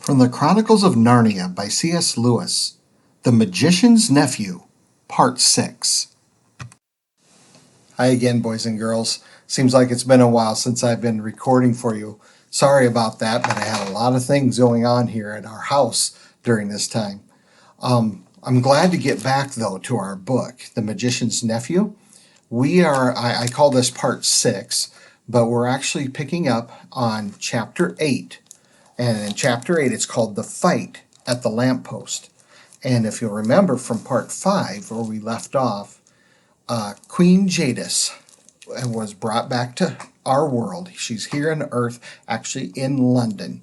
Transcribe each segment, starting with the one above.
From the Chronicles of Narnia by C.S. Lewis, The Magician's Nephew, Part 6. Hi again, boys and girls. Seems like it's been a while since I've been recording for you. Sorry about that, but I had a lot of things going on here at our house during this time. I'm glad to get back, though, to our book, The Magician's Nephew. I call this Part 6, but we're actually picking up on Chapter 8. And in Chapter 8, it's called The Fight at the Lamppost. And if you'll remember from Part 5, where we left off, Queen Jadis was brought back to our world. She's here on Earth, actually in London.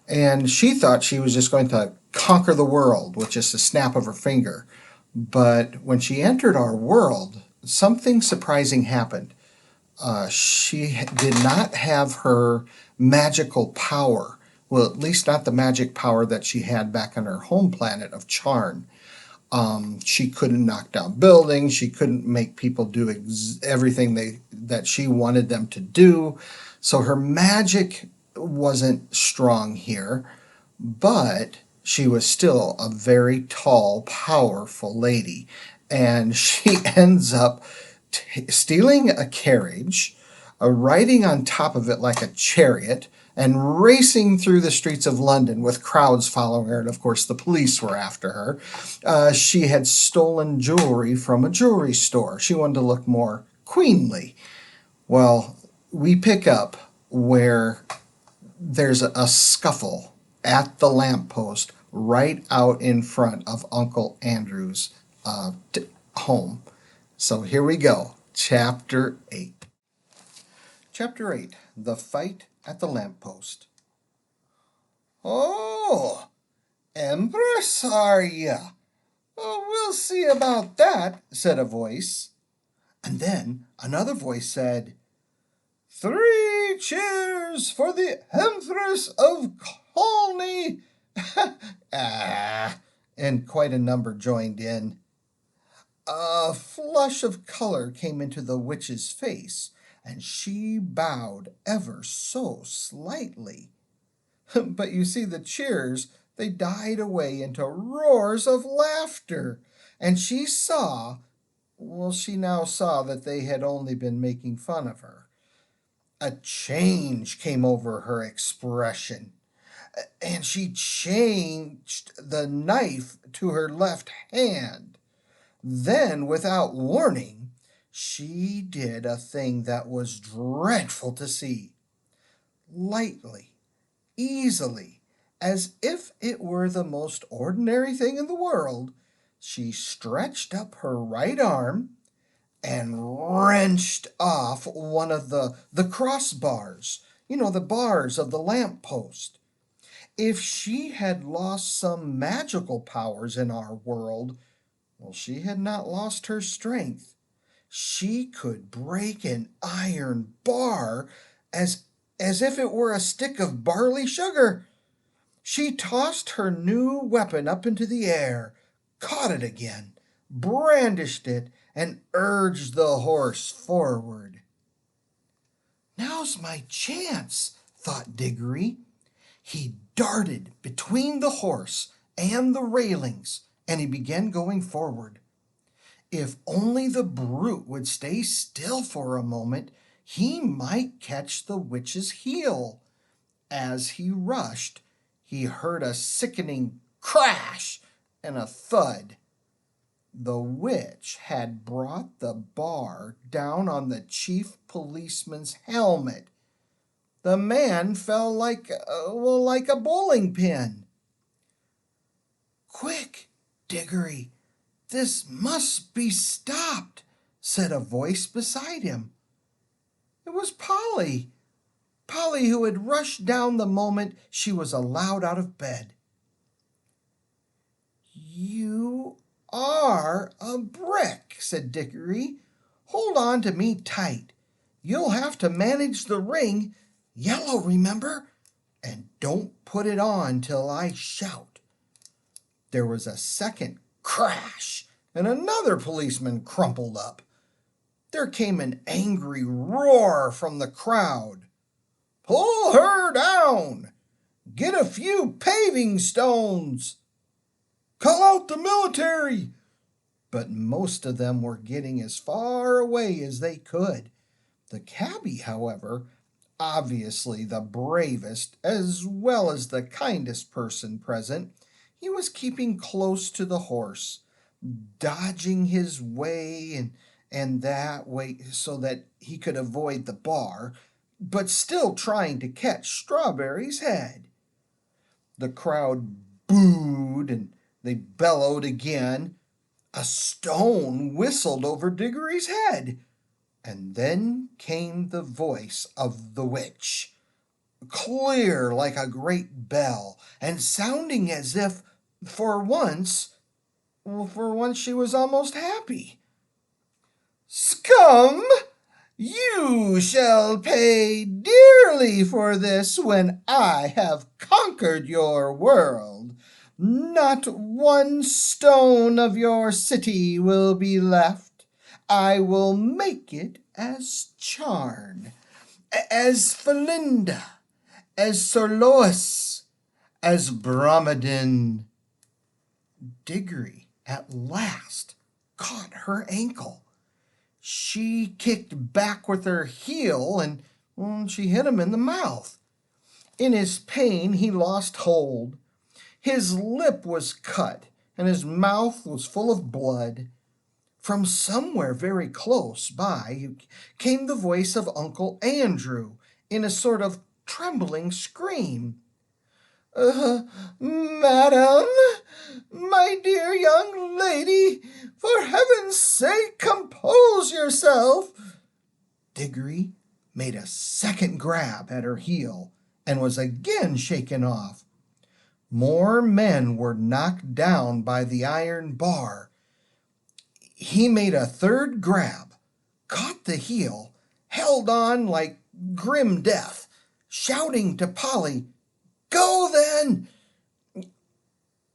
And she thought she was just going to conquer the world with just a snap of her finger. But when she entered our world, something surprising happened. She did not have her magical power. Well, at least not the magic power that she had back on her home planet of Charn. She couldn't knock down buildings. She couldn't make people do everything that she wanted them to do. So her magic wasn't strong here, but she was still a very tall, powerful lady. And she ends up stealing a carriage, riding on top of it like a chariot, and racing through the streets of London with crowds following her. And of course, the police were after her. She had stolen jewelry from a jewelry store. She wanted to look more queenly. Well, we pick up where there's a scuffle at the lamppost right out in front of Uncle Andrew's home. So here we go, Chapter 8. Chapter 8, The Fight at the Lamppost. "Oh, Empress, are ya? Oh, we'll see about that," said a voice. And then another voice said, "3 cheers for the Empress of Colney." And quite a number joined in. A flush of color came into the witch's face, and she bowed ever so slightly. But you see, the cheers, they died away into roars of laughter, and she now saw that they had only been making fun of her. A change came over her expression, and she changed the knife to her left hand. Then, without warning, she did a thing that was dreadful to see. Lightly, easily, as if it were the most ordinary thing in the world, she stretched up her right arm and wrenched off one of the crossbars, the bars of the lamppost. If she had lost some magical powers in our world, well, she had not lost her strength. She could break an iron bar as if it were a stick of barley sugar. She tossed her new weapon up into the air, caught it again, brandished it, and urged the horse forward. "Now's my chance," thought Digory. He darted between the horse and the railings, and he began going forward. If only the brute would stay still for a moment, he might catch the witch's heel. As he rushed, he heard a sickening crash and a thud. The witch had brought the bar down on the chief policeman's helmet. The man fell like a bowling pin. "Quick, Digory, this must be stopped," said a voice beside him. It was Polly, who had rushed down the moment she was allowed out of bed. "You are a brick," said Digory. "Hold on to me tight. You'll have to manage the ring, yellow, remember, and don't put it on till I shout." There was a second crash, and another policeman crumpled up. There came an angry roar from the crowd. "Pull her down!" Get a few paving stones. Call out the military. But most of them were getting as far away as they could. The cabbie, however, obviously the bravest as well as the kindest person present, he was keeping close to the horse, dodging his way and that way so that he could avoid the bar, but still trying to catch Strawberry's head. The crowd booed and they bellowed again. A stone whistled over Digory's head, and then came the voice of the witch, clear like a great bell, and sounding as if, for once, she was almost happy. Scum! You shall pay dearly for this when I have conquered your world. Not one stone of your city will be left. I will make it as Charn, as Felinda, as Sir Lois, as Bromidin. Digory at last caught her ankle. She kicked back with her heel and she hit him in the mouth. In his pain, he lost hold. His lip was cut and his mouth was full of blood. From somewhere very close by came the voice of Uncle Andrew in a sort of trembling scream. Madam, my dear young lady, for heaven's sake, compose yourself. Digory made a second grab at her heel and was again shaken off. More men were knocked down by the iron bar. He made a third grab, caught the heel, held on like grim death, shouting to Polly, "Go then!"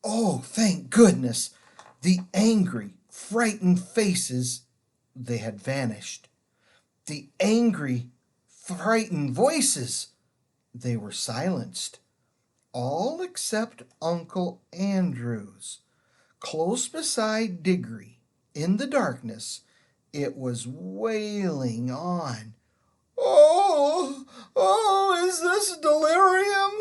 Oh, thank goodness! The angry, frightened faces, they had vanished. The angry, frightened voices, they were silenced. All except Uncle Andrew's. Close beside Digory, in the darkness, it was wailing on. Oh, is this delirium?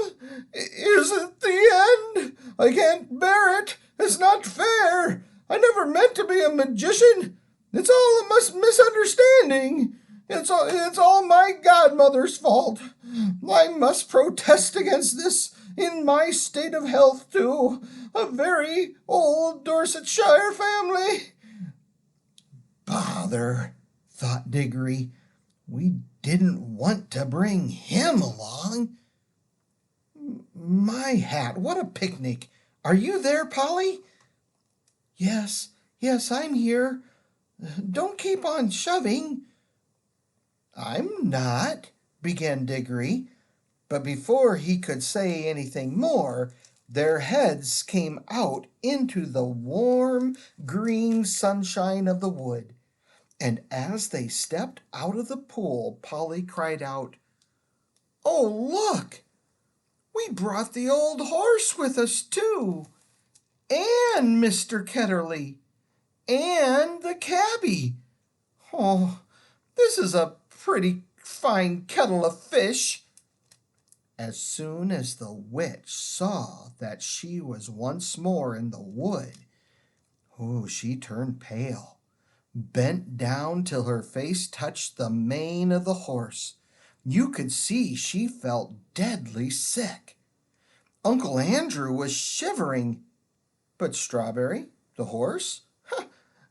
Is it the end? I can't bear it. It's not fair. I never meant to be a magician. It's all a misunderstanding. It's all my godmother's fault. I must protest against this in my state of health to a very old Dorsetshire family. Bother, thought Digory. We didn't want to bring him along. My hat, what a picnic. Are you there, Polly? Yes, I'm here. Don't keep on shoving. I'm not, began Digory, but before he could say anything more, their heads came out into the warm green sunshine of the wood. And as they stepped out of the pool, Polly cried out, "Oh, look! We brought the old horse with us, too, and Mr. Ketterly, and the cabbie. Oh, this is a pretty fine kettle of fish." As soon as the witch saw that she was once more in the wood, she turned pale, bent down till her face touched the mane of the horse. You could see she felt deadly sick. Uncle Andrew was shivering, but Strawberry, the horse,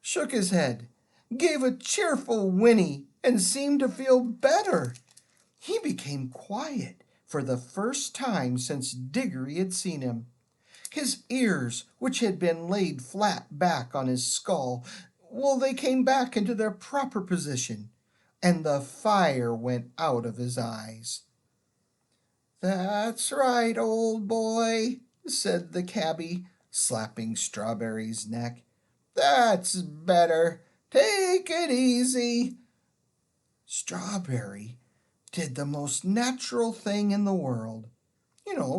shook his head, gave a cheerful whinny, and seemed to feel better. He became quiet for the first time since Digory had seen him. His ears, which had been laid flat back on his skull, they came back into their proper position, and the fire went out of his eyes. "That's right, old boy," said the cabbie, slapping Strawberry's neck. "That's better. Take it easy." Strawberry did the most natural thing in the world.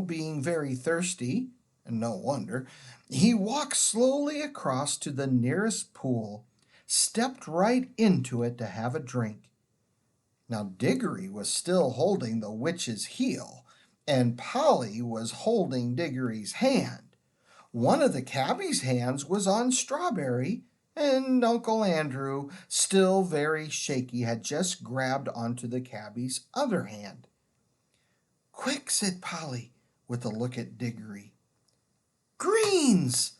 being very thirsty, and no wonder, he walked slowly across to the nearest pool, stepped right into it to have a drink. Now, Diggory was still holding the witch's heel, and Polly was holding Diggory's hand. One of the cabby's hands was on Strawberry, and Uncle Andrew, still very shaky, had just grabbed onto the cabby's other hand. "Quick," said Polly, with a look at Diggory. "Greens!"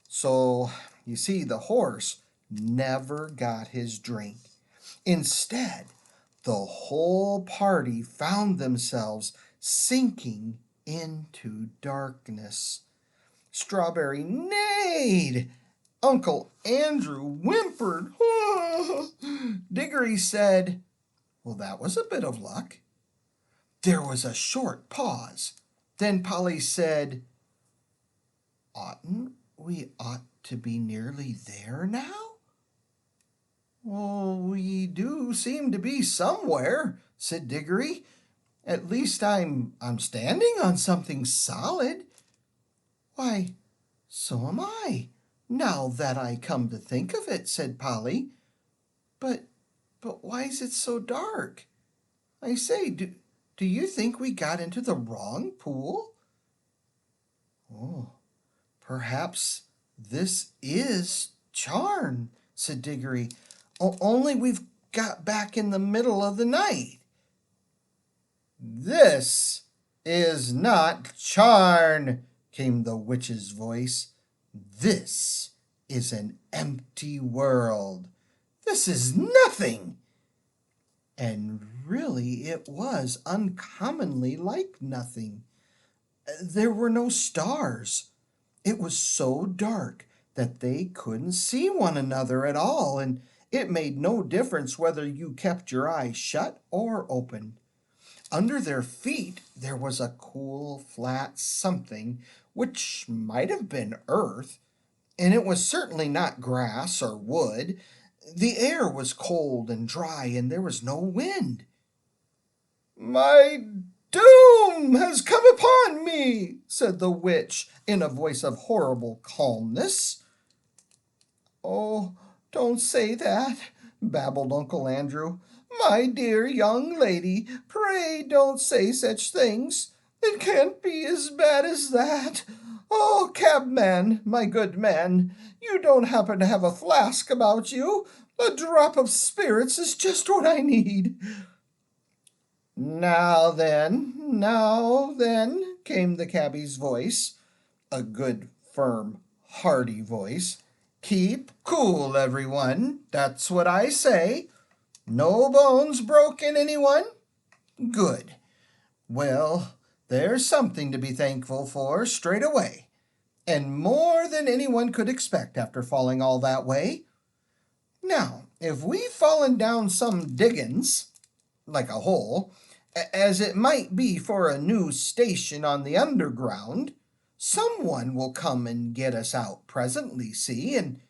So, you see, the horse never got his drink. Instead, the whole party found themselves sinking into darkness. Strawberry neighed. Uncle Andrew whimpered. Diggory said, "Well, that was a bit of luck." There was a short pause. Then Polly said, "Oughtn't we ought to be nearly there now?" "Well, we do seem to be somewhere," said Diggory. "At least I'm standing on something solid." "Why, so am I, now that I come to think of it," said Polly. But why is it so dark? I say, do you think we got into the wrong pool?" "Oh, perhaps this is Charn," said Diggory. "Only we've got back in the middle of the night." "This is not Charn," came the witch's voice. "This is an empty world. This is nothing." And really it was uncommonly like nothing. There were no stars. It was so dark that they couldn't see one another at all, and it made no difference whether you kept your eyes shut or open. Under their feet there was a cool, flat something which might have been earth, and it was certainly not grass or wood. The air was cold and dry, and there was no wind. "My doom has come upon me," said the witch in a voice of horrible calmness. "Oh, don't say that," babbled Uncle Andrew. "My dear young lady, pray don't say such things. It can't be as bad as that. Oh, cabman, my good man, you don't happen to have a flask about you? A drop of spirits is just what I need." Now then," came the cabby's voice, a good, firm, hearty voice. "Keep cool, everyone. That's what I say. No bones broken, anyone? Good. Well, there's something to be thankful for straight away, and more than anyone could expect after falling all that way. Now, if we've fallen down some diggins, like a hole, as it might be for a new station on the underground, someone will come and get us out presently, see, and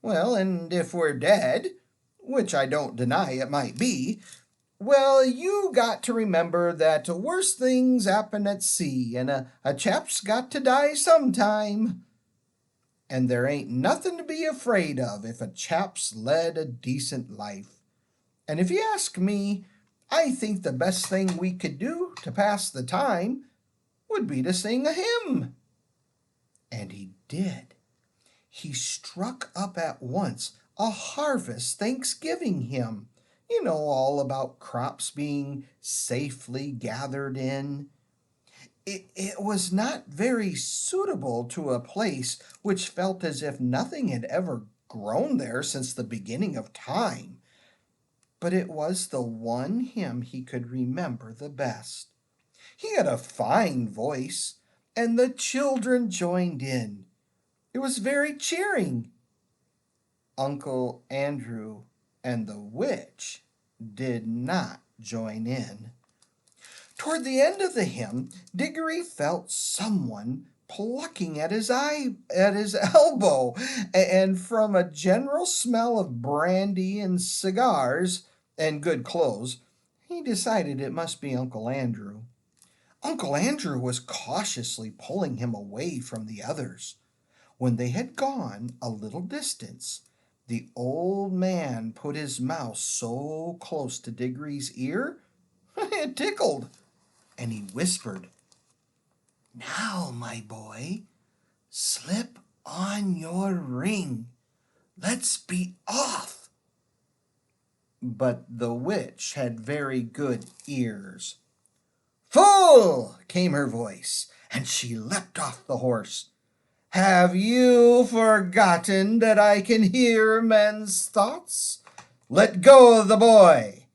if we're dead, which I don't deny it might be, well, you got to remember that worse things happen at sea, and a chap's got to die sometime. And there ain't nothing to be afraid of if a chap's led a decent life. And if you ask me, I think the best thing we could do to pass the time would be to sing a hymn." And he did. He struck up at once a harvest Thanksgiving hymn, all about crops being safely gathered in. It was not very suitable to a place which felt as if nothing had ever grown there since the beginning of time, but it was the one hymn he could remember the best. He had a fine voice, and the children joined in. It was very cheering. Uncle Andrew and the witch did not join in. Toward the end of the hymn, Diggory felt someone plucking at his elbow, and from a general smell of brandy and cigars and good clothes, he decided it must be Uncle Andrew. Uncle Andrew was cautiously pulling him away from the others. When they had gone a little distance, the old man put his mouth so close to Digory's ear it tickled, and he whispered, "Now, my boy, slip on your ring. Let's be off." But the witch had very good ears. "Fool!" came her voice, and she leapt off the horse. "Have you forgotten that I can hear men's thoughts? Let go of the boy.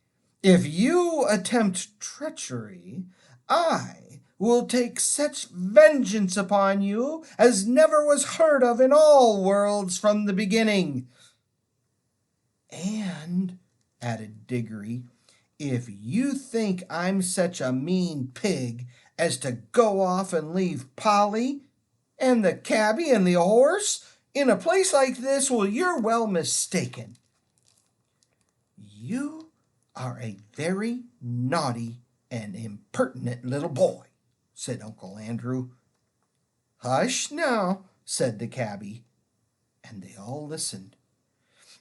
If you attempt treachery, I will take such vengeance upon you as never was heard of in all worlds from the beginning." "And," added Digory, "if you think I'm such a mean pig as to go off and leave Polly and the cabby and the horse in a place like this, well, you're well mistaken." "You are a very naughty and impertinent little boy," said Uncle Andrew. "Hush now," said the cabby, and they all listened.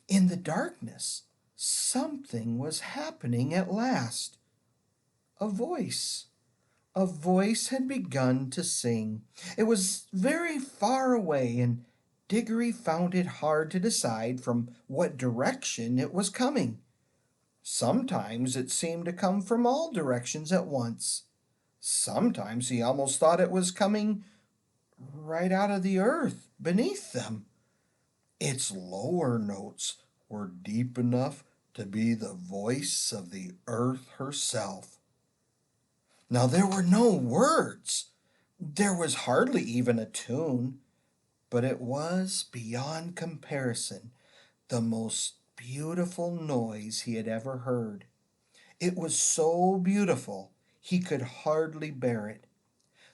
In the darkness, something was happening at last. A voice. A voice had begun to sing. It was very far away, and Digory found it hard to decide from what direction it was coming. Sometimes it seemed to come from all directions at once. Sometimes he almost thought it was coming right out of the earth beneath them. Its lower notes were deep enough to be the voice of the earth herself. Now there were no words. There was hardly even a tune, but it was beyond comparison the most beautiful noise he had ever heard. It was so beautiful he could hardly bear it.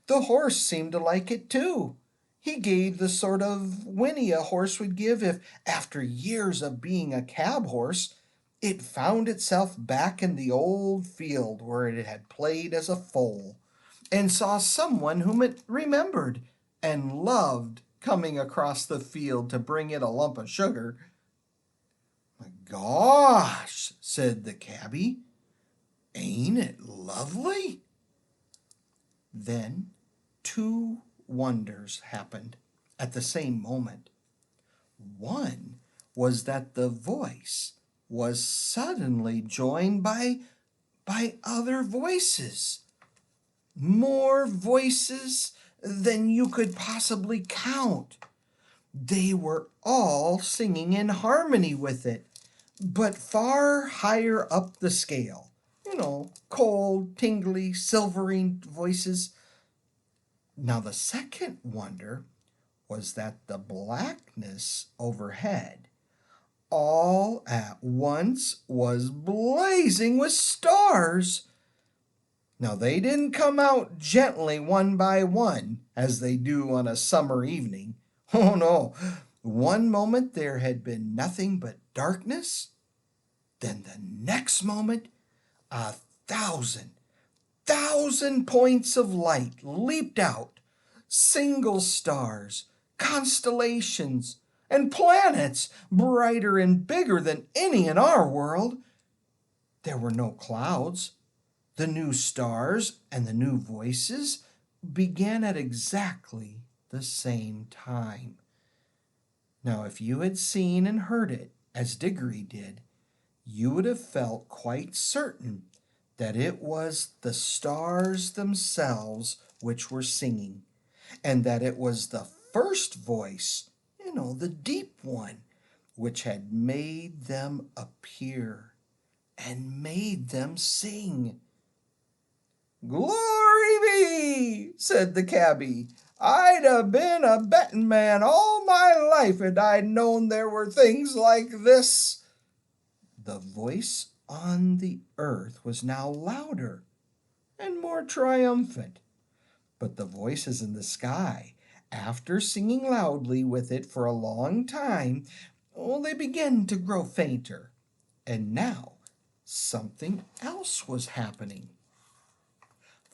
The horse seemed to like it too. He gave the sort of whinny a horse would give if, after years of being a cab horse, it found itself back in the old field where it had played as a foal, and saw someone whom it remembered and loved coming across the field to bring it a lump of sugar. "My gosh," said the cabby, "ain't it lovely?" Then two wonders happened at the same moment. One was that the voice was suddenly joined by other voices, more voices than you could possibly count. They were all singing in harmony with it, but far higher up the scale. Cold, tingly, silvery voices. Now the second wonder was that the blackness overhead all at once was blazing with stars. Now they didn't come out gently one by one as they do on a summer evening. Oh no, one moment there had been nothing but darkness, then the next moment 1,000 points of light leaped out. Single stars, constellations, and planets, brighter and bigger than any in our world. There were no clouds. The new stars and the new voices began at exactly the same time. Now, if you had seen and heard it, as Digory did, you would have felt quite certain that it was the stars themselves which were singing, and that it was the first voice, the deep one, which had made them appear and made them sing. "Glory be," said the cabby. "I'd have been a betting man all my life if I'd known there were things like this." The voice on the earth was now louder and more triumphant, but the voices in the sky, after singing loudly with it for a long time, they began to grow fainter, and now something else was happening.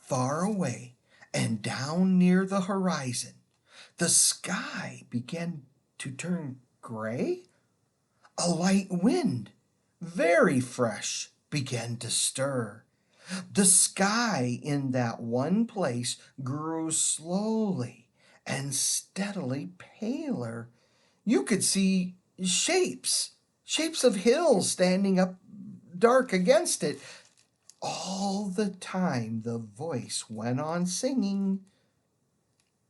far away and down near the horizon, the sky began to turn gray. A light wind, very fresh, began to stir. The sky in that one place grew slowly and steadily paler. You could see shapes of hills standing up dark against it. All the time the voice went on singing.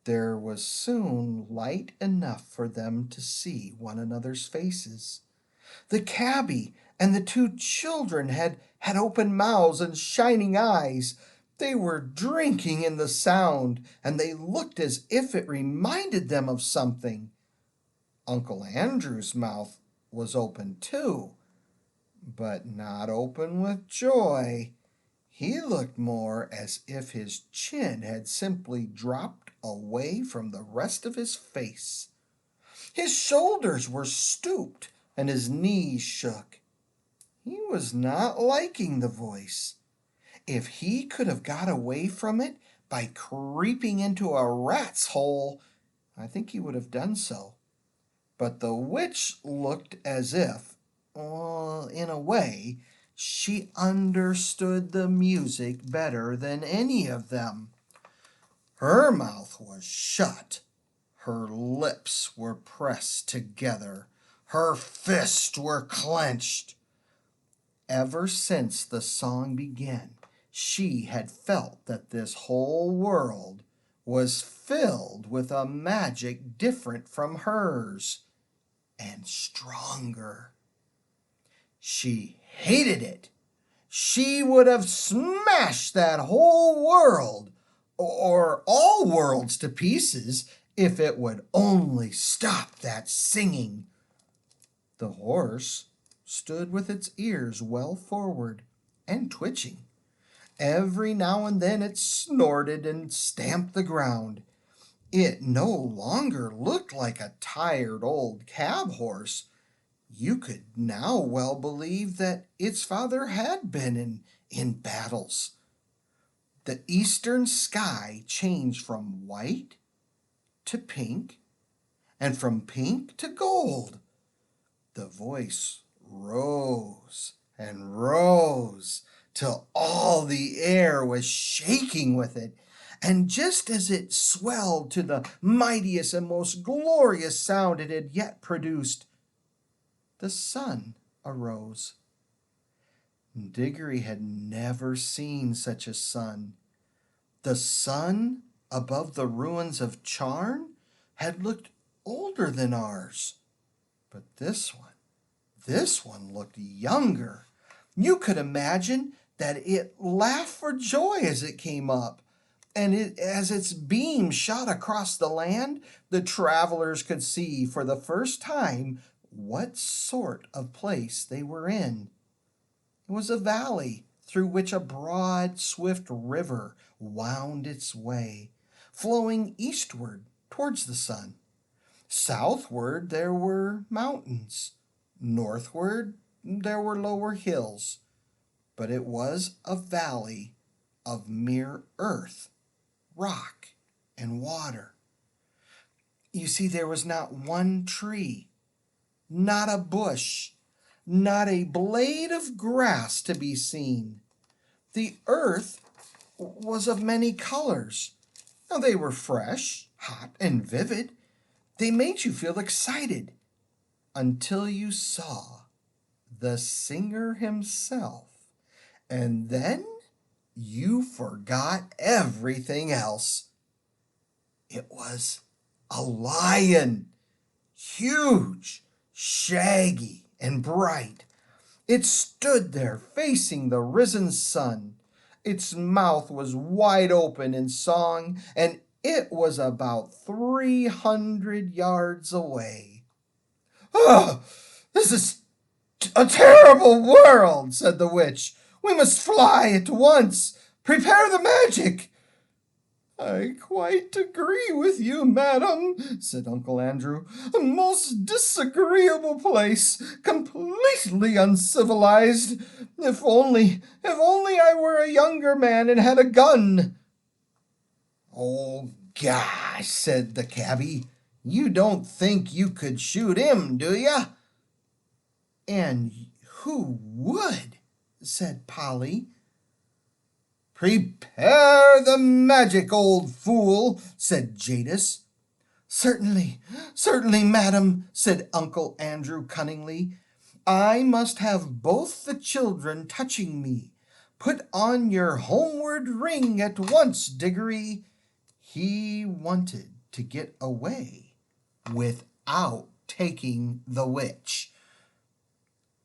There was soon light enough for them to see one another's faces. The cabby and the two children had open mouths and shining eyes. They were drinking in the sound, and they looked as if it reminded them of something. Uncle Andrew's mouth was open too, but not open with joy. He looked more as if his chin had simply dropped away from the rest of his face. His shoulders were stooped and his knees shook. He was not liking the voice. If he could have got away from it by creeping into a rat's hole, I think he would have done so. But the witch looked as if, in a way, she understood the music better than any of them. Her mouth was shut. Her lips were pressed together. Her fists were clenched. Ever since the song began, she had felt that this whole world was filled with a magic different from hers and stronger. She hated it. She would have smashed that whole world, or all worlds, to pieces if it would only stop that singing. The horse stood with its ears well forward and twitching. Every now and then it snorted and stamped the ground. It no longer looked like a tired old cab horse. You could now well believe that its father had been in battles. The eastern sky changed from white to pink, and from pink to gold. The voice rose and rose till all the air was shaking with it. And just as it swelled to the mightiest and most glorious sound it had yet produced, the sun arose. Digory had never seen such a sun. The sun above the ruins of Charn had looked older than ours. But this one looked younger. You could imagine that it laughed for joy as it came up. And as its beam shot across the land, the travelers could see for the first time what sort of place they were in. It was a valley through which a broad, swift river wound its way, flowing eastward towards the sun. Southward there were mountains. Northward there were lower hills. But it was a valley of mere earth, rock, and water. You see, there was not one tree, not a bush, not a blade of grass to be seen. The earth was of many colors. Now, they were fresh, hot, and vivid. They made you feel excited until you saw the singer himself. And then you forgot everything else. It was a lion, huge, shaggy, and bright. It stood there facing the risen sun. Its mouth was wide open in song, and it was about 300 yards away. "Oh, this is a terrible world," said the witch. "We must fly at once. Prepare the magic." "I quite agree with you, madam," said Uncle Andrew. "A most disagreeable place, completely uncivilized. If only I were a younger man and had a gun." "Oh, gosh," said the cabby. "You don't think you could shoot him, do ya?" "And who would?" said Polly. "Prepare the magic, old fool," said Jadis. "Certainly, certainly, madam," said Uncle Andrew cunningly. "I must have both the children touching me. Put on your homeward ring at once, Digory." He wanted to get away without taking the witch.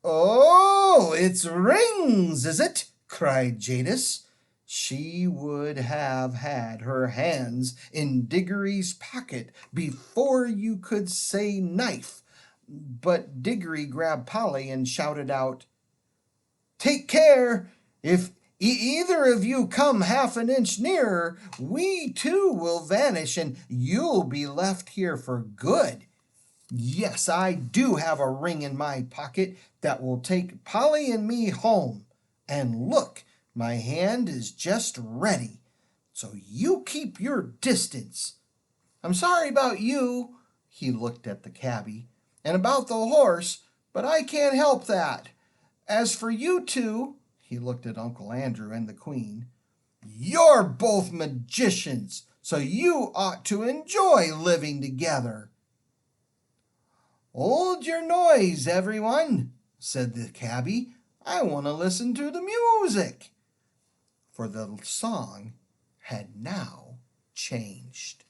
"Oh, it's rings, is it?" cried Jadis. She would have had her hands in Digory's pocket before you could say knife. But Digory grabbed Polly and shouted out, "Take care! If either of you come half an inch nearer, we too will vanish and you'll be left here for good. Yes, I do have a ring in my pocket that will take Polly and me home. And look, my hand is just ready. So you keep your distance. I'm sorry about you," he looked at the cabby, "and about the horse, but I can't help that. As for you two," he looked at Uncle Andrew and the Queen, "you're both magicians, so you ought to enjoy living together." "Hold your noise, everyone," said the cabby. "I want to listen to the music." For the song had now changed.